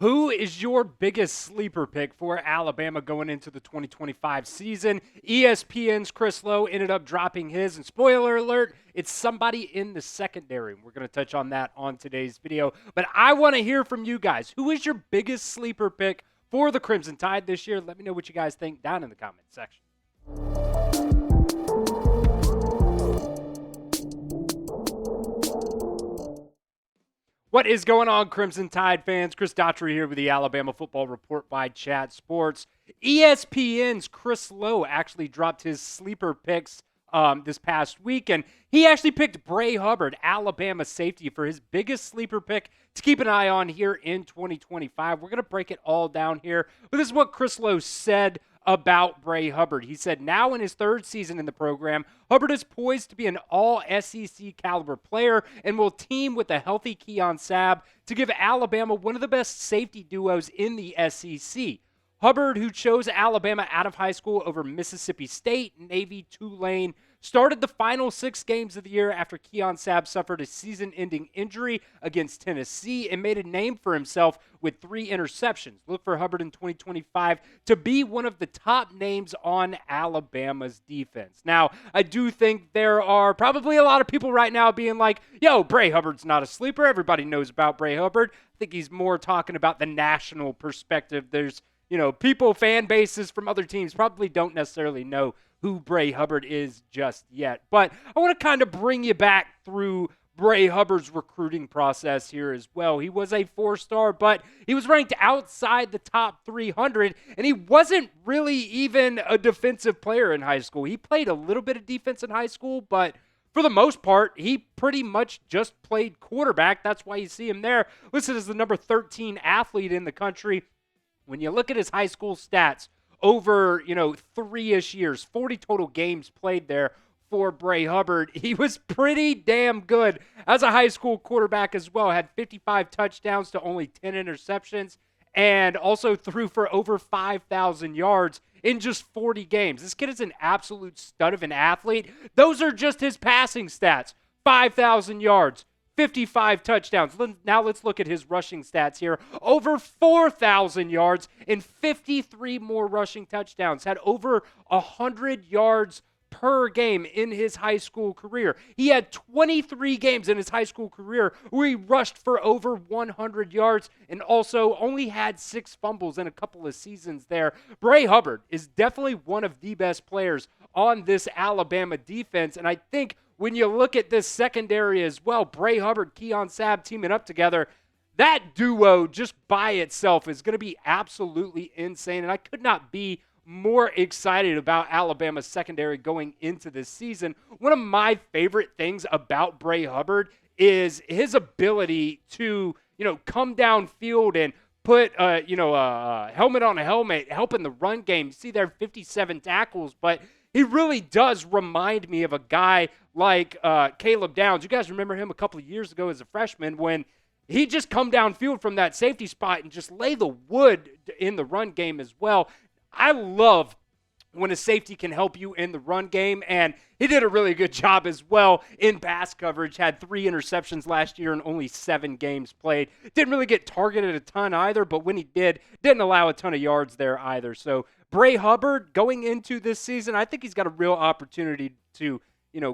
Who is your biggest sleeper pick for Alabama going into the 2025 season? ESPN's Chris Lowe ended up dropping his, and spoiler alert, it's somebody in the secondary. We're going to touch on that on today's video, but I want to hear from you guys. Who is your biggest sleeper pick for the Crimson Tide this year? Let me know what you guys think down in the comment section. What is going on, Crimson Tide fans? Chris Daughtry here with the Alabama Football Report by Chat Sports. ESPN's Chris Lowe actually dropped his sleeper picks this past week, and he actually picked Bray Hubbard, Alabama safety, for his biggest sleeper pick to keep an eye on here in 2025. We're going to break it all down here, but this is what Chris Lowe said about Bray Hubbard. He said, now in his third season in the program, Hubbard is poised to be an all-SEC caliber player and will team with a healthy Keon Sabb to give Alabama one of the best safety duos in the SEC. Hubbard, who chose Alabama out of high school over Mississippi State, Navy, Tulane, started the final 6 games of the year after Keon Sabb suffered a season-ending injury against Tennessee and made a name for himself with 3 interceptions. Look for Hubbard in 2025 to be one of the top names on Alabama's defense. Now, I do think there are probably a lot of people right now being like, yo, Bray Hubbard's not a sleeper. Everybody knows about Bray Hubbard. I think he's more talking about the national perspective. There's people, fan bases from other teams probably don't necessarily know who Bray Hubbard is just yet. But I want to kind of bring you back through Bray Hubbard's recruiting process here as well. He was a 4-star, but he was ranked outside the top 300, and he wasn't really even a defensive player in high school. He played a little bit of defense in high school, but for the most part, he pretty much just played quarterback. That's why you see him there, listed as the number 13 athlete in the country. When you look at his high school stats over, 3-ish years, 40 total games played there for Bray Hubbard, he was pretty damn good as a high school quarterback as well. Had 55 touchdowns to only 10 interceptions and also threw for over 5,000 yards in just 40 games. This kid is an absolute stud of an athlete. Those are just his passing stats. 5,000 yards. 55 touchdowns. Now let's look at his rushing stats here. Over 4,000 yards and 53 more rushing touchdowns. Had over 100 yards per game in his high school career. He had 23 games in his high school career where he rushed for over 100 yards and also only had 6 fumbles in a couple of seasons there. Bray Hubbard is definitely one of the best players on this Alabama defense, and I think when you look at this secondary as well, Bray Hubbard, Keon Sabb teaming up together, that duo just by itself is going to be absolutely insane. And I could not be more excited about Alabama's secondary going into this season. One of my favorite things about Bray Hubbard is his ability to, come downfield and put, a helmet on a helmet, help in the run game. You see there 57 tackles, but he really does remind me of a guy like Caleb Downs. You guys remember him a couple of years ago as a freshman when he just come downfield from that safety spot and just lay the wood in the run game as well. I love when a safety can help you in the run game, and he did a really good job as well in pass coverage. Had 3 interceptions last year in only 7 games played. Didn't really get targeted a ton either, but when he did, didn't allow a ton of yards there either. So Bray Hubbard going into this season, I think he's got a real opportunity to,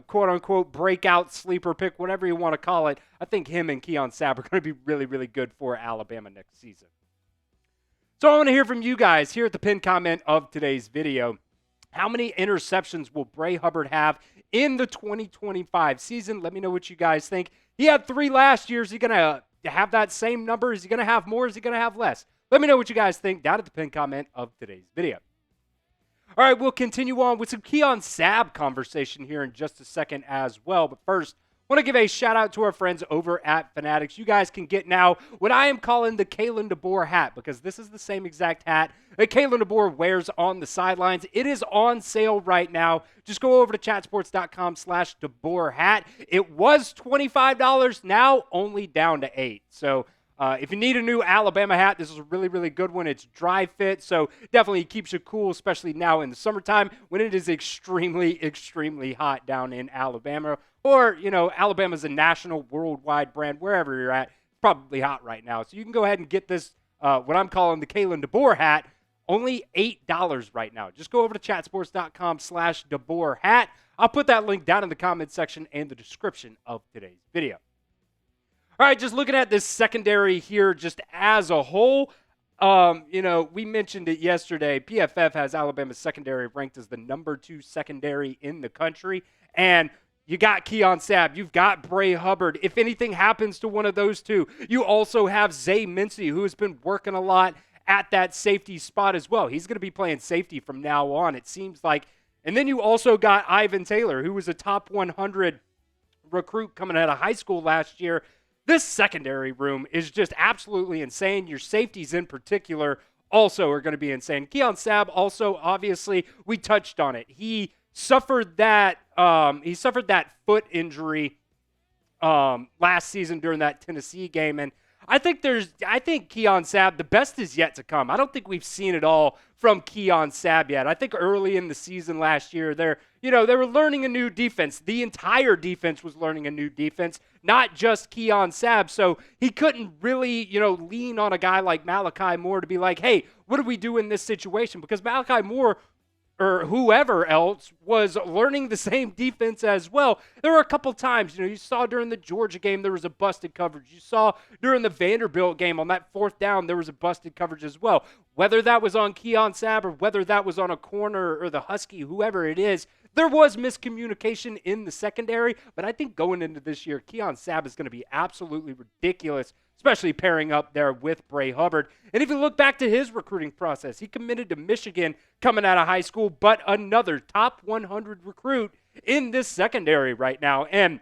quote-unquote breakout sleeper pick, whatever you want to call it. I think him and Keon Sabb are going to be really, really good for Alabama next season. So I want to hear from you guys here at the pinned comment of today's video. How many interceptions will Bray Hubbard have in the 2025 season? Let me know what you guys think. He had 3 last year. Is he going to have that same number? Is he going to have more? Is he going to have less? Let me know what you guys think down at the pinned comment of today's video. All right, we'll continue on with some Keon Sabb conversation here in just a second as well. But first, I want to give a shout out to our friends over at Fanatics. You guys can get now what I am calling the Kalen DeBoer hat, because this is the same exact hat that Kalen DeBoer wears on the sidelines. It is on sale right now. Just go over to chatsports.com/DeBoer hat. It was $25, now only down to $8. So if you need a new Alabama hat, this is a really, really good one. It's dry fit, so definitely keeps you cool, especially now in the summertime when it is extremely, extremely hot down in Alabama. Or, Alabama's a national, worldwide brand. Wherever you're at, it's probably hot right now. So you can go ahead and get this what I'm calling the Kalen DeBoer hat, only $8 right now. Just go over to chatsports.com/DeBoer hat. I'll put that link down in the comments section and the description of today's video. All right, just looking at this secondary here just as a whole, we mentioned it yesterday. PFF has Alabama's secondary ranked as the number 2 secondary in the country. And you got Keon Sabb. You've got Bray Hubbard. If anything happens to one of those two, you also have Zay Mincy, who has been working a lot at that safety spot as well. He's going to be playing safety from now on, it seems like. And then you also got Ivan Taylor, who was a top 100 recruit coming out of high school last year. This secondary room is just absolutely insane. Your safeties in particular also are going to be insane. Keon Sabb also, obviously, we touched on it. He suffered that foot injury last season during that Tennessee game, and I think Keon Sabb, the best is yet to come. I don't think we've seen it all from Keon Sabb yet. I think early in the season last year, they were learning a new defense. The entire defense was learning a new defense, not just Keon Sabb. So he couldn't really, lean on a guy like Malachi Moore to be like, hey, what do we do in this situation? Because Malachi Moore or whoever else was learning the same defense as well. There were a couple times, you saw during the Georgia game there was a busted coverage. You saw during the Vanderbilt game on that 4th down there was a busted coverage as well. Whether that was on Keon Sabb or whether that was on a corner or the Husky, whoever it is, there was miscommunication in the secondary. But I think going into this year, Keon Sabb is going to be absolutely ridiculous, especially pairing up there with Bray Hubbard. And if you look back to his recruiting process, he committed to Michigan coming out of high school, but another top 100 recruit in this secondary right now. And,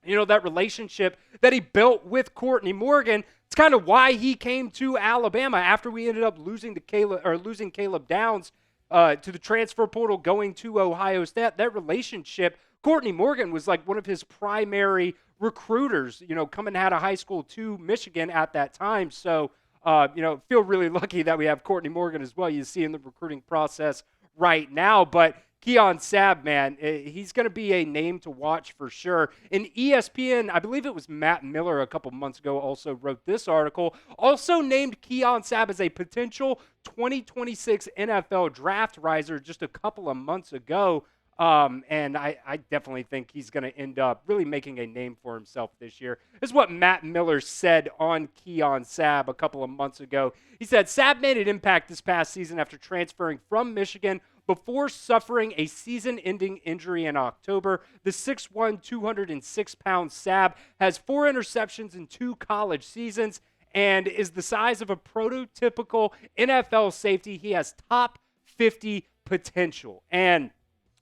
that relationship that he built with Courtney Morgan, it's kind of why he came to Alabama after we ended up losing Caleb Downs to the transfer portal going to Ohio State. That relationship, Courtney Morgan was like one of his primary recruiters, coming out of high school to Michigan at that time. So, feel really lucky that we have Courtney Morgan as well. You see in the recruiting process right now. But Keon Sabb, man, he's going to be a name to watch for sure. And ESPN, I believe it was Matt Miller a couple months ago, also wrote this article, also named Keon Sabb as a potential 2026 NFL draft riser just a couple of months ago. And I definitely think he's going to end up really making a name for himself this year. This is what Matt Miller said on Keon Sabb a couple of months ago. He said, Sabb made an impact this past season after transferring from Michigan before suffering a season-ending injury in October. The 6'1", 206-pound Sabb has 4 interceptions in 2 college seasons and is the size of a prototypical NFL safety. He has top 50 potential. And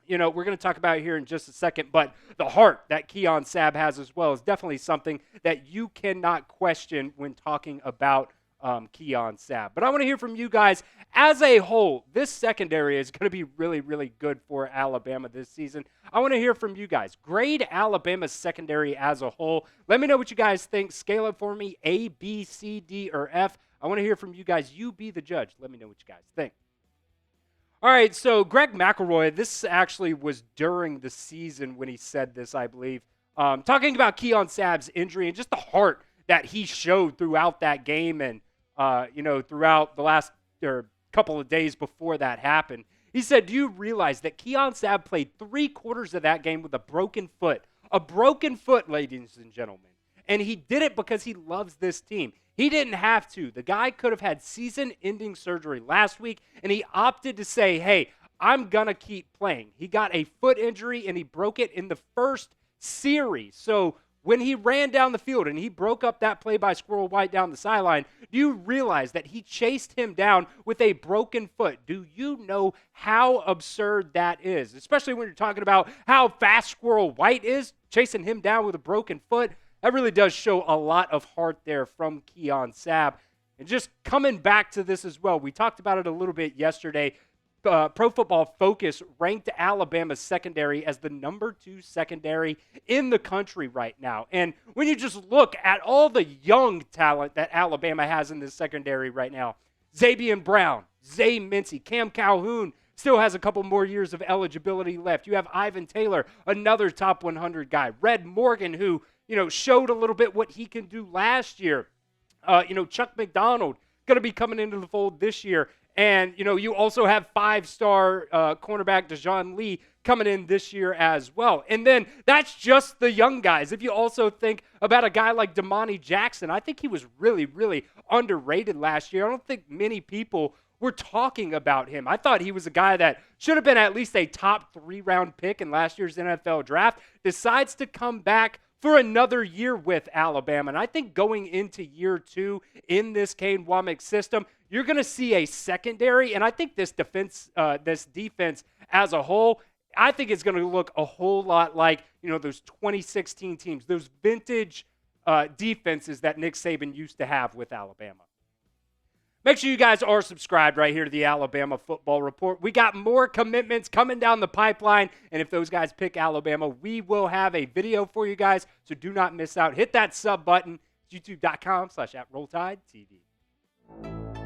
we're going to talk about it here in just a second, but the heart that Keon Sabb has as well is definitely something that you cannot question when talking about Keon Sabb. But I want to hear from you guys. As a whole, this secondary is going to be really, really good for Alabama this season. I want to hear from you guys. Grade Alabama's secondary as a whole. Let me know what you guys think. Scale it for me, A, B, C, D, or F. I want to hear from you guys. You be the judge. Let me know what you guys think. All right, so Greg McElroy, this actually was during the season when he said this, I believe, talking about Keon Sabb's injury and just the heart that he showed throughout that game and, throughout the last couple of days before that happened. He said, do you realize that Keon Sabb played 3/4 of that game with a broken foot? A broken foot, ladies and gentlemen. And he did it because he loves this team. He didn't have to. The guy could have had season-ending surgery last week, and he opted to say, hey, I'm going to keep playing. He got a foot injury, and he broke it in the first series. So when he ran down the field and he broke up that play by Squirrel White down the sideline, do you realize that he chased him down with a broken foot? Do you know how absurd that is? Especially when you're talking about how fast Squirrel White is, chasing him down with a broken foot. That really does show a lot of heart there from Keon Sabb. And just coming back to this as well, we talked about it a little bit yesterday. Pro Football Focus ranked Alabama's secondary as the number 2 secondary in the country right now. And when you just look at all the young talent that Alabama has in this secondary right now, Zabian Brown, Zay Mincy, Cam Calhoun still has a couple more years of eligibility left. You have Ivan Taylor, another top 100 guy. Red Morgan, who showed a little bit what he can do last year. Chuck McDonald, going to be coming into the fold this year. And, you also have 5-star cornerback Dejoun Lee coming in this year as well. And then that's just the young guys. If you also think about a guy like Damani Jackson, I think he was really, really underrated last year. I don't think many people were talking about him. I thought he was a guy that should have been at least a top 3-round pick in last year's NFL draft. Decides to come back for another year with Alabama. And I think going into year 2 in this Kane Wommack system, you're going to see a secondary, and I think this defense as a whole, I think it's going to look a whole lot like, those 2016 teams, those vintage defenses that Nick Saban used to have with Alabama. Make sure you guys are subscribed right here to the Alabama Football Report. We got more commitments coming down the pipeline, and if those guys pick Alabama, we will have a video for you guys, so do not miss out. Hit that sub button, youtube.com/@RollTideTV.